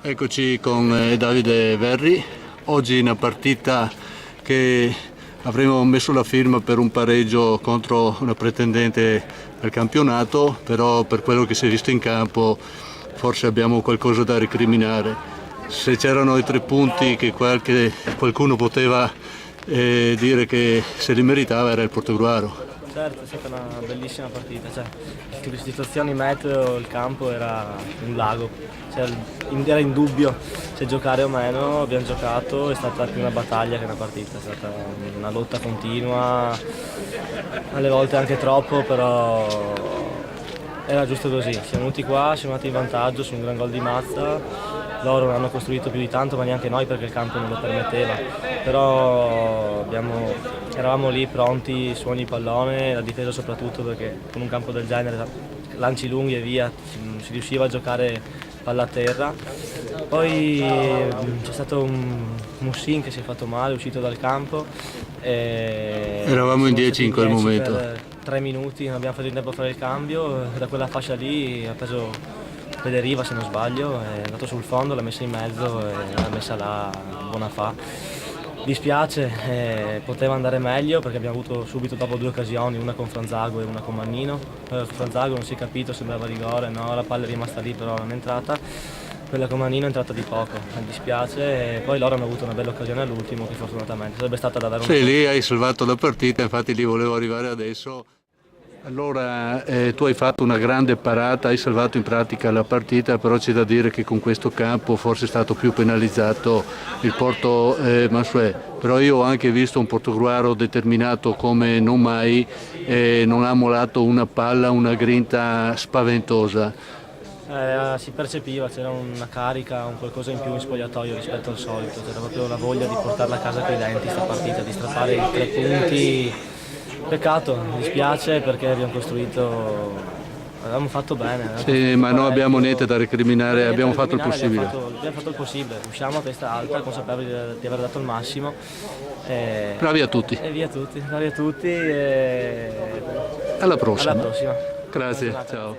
Eccoci con Davide Verri, oggi una partita che avremmo messo la firma per un pareggio contro una pretendente al campionato, però per quello che si è visto in campo forse abbiamo qualcosa da recriminare. Se c'erano i 3 punti che qualcuno poteva dire che se li meritava era il Portogruaro. Certo, è stata una bellissima partita, le situazioni meteo, il campo era un lago, era in dubbio se giocare o meno, abbiamo giocato, è stata più una battaglia che una partita, è stata una lotta continua, alle volte anche troppo, però era giusto così, siamo venuti qua, siamo andati in vantaggio su un gran gol di Mazza. Loro non hanno costruito più di tanto, ma neanche noi perché il campo non lo permetteva, però eravamo lì pronti su ogni pallone, la difesa soprattutto perché con un campo del genere, lanci lunghi e via, si riusciva a giocare palla a terra. Poi c'è stato un Mussin che si è fatto male, è uscito dal campo. Eravamo in 10 in quel momento. Per 3 minuti, non abbiamo fatto in tempo a fare il cambio, da quella fascia lì ha preso Federiva se non sbaglio, è andato sul fondo, l'ha messa in mezzo e l'ha messa là, buona fa. Dispiace, poteva andare meglio perché abbiamo avuto subito dopo 2 occasioni, una con Franzago e una con Mannino. Franzago non si è capito, sembrava rigore, no, la palla è rimasta lì però non è entrata. Quella con Mannino è entrata di poco, mi dispiace, e poi loro hanno avuto una bella occasione all'ultimo che fortunatamente sarebbe stata da dare un... Sì, lì hai salvato la partita, infatti lì volevo arrivare adesso. Allora, tu hai fatto una grande parata, hai salvato in pratica la partita, però c'è da dire che con questo campo forse è stato più penalizzato il Porto Mansuè. Però io ho anche visto un Portogruaro determinato come non mai, non ha mollato una palla, una grinta spaventosa. Si percepiva, c'era una carica, un qualcosa in più in spogliatoio rispetto al solito, c'era proprio la voglia di portarla a casa coi denti questa partita, di strappare i 3 punti. Peccato, mi dispiace perché avevamo fatto bene. Sì, ma non abbiamo niente da recriminare, abbiamo fatto il possibile. Abbiamo fatto il possibile, usciamo a testa alta, consapevoli di aver dato il massimo. Bravi a tutti. E via tutti, bravi a tutti. Alla prossima. Alla prossima. Grazie, ciao.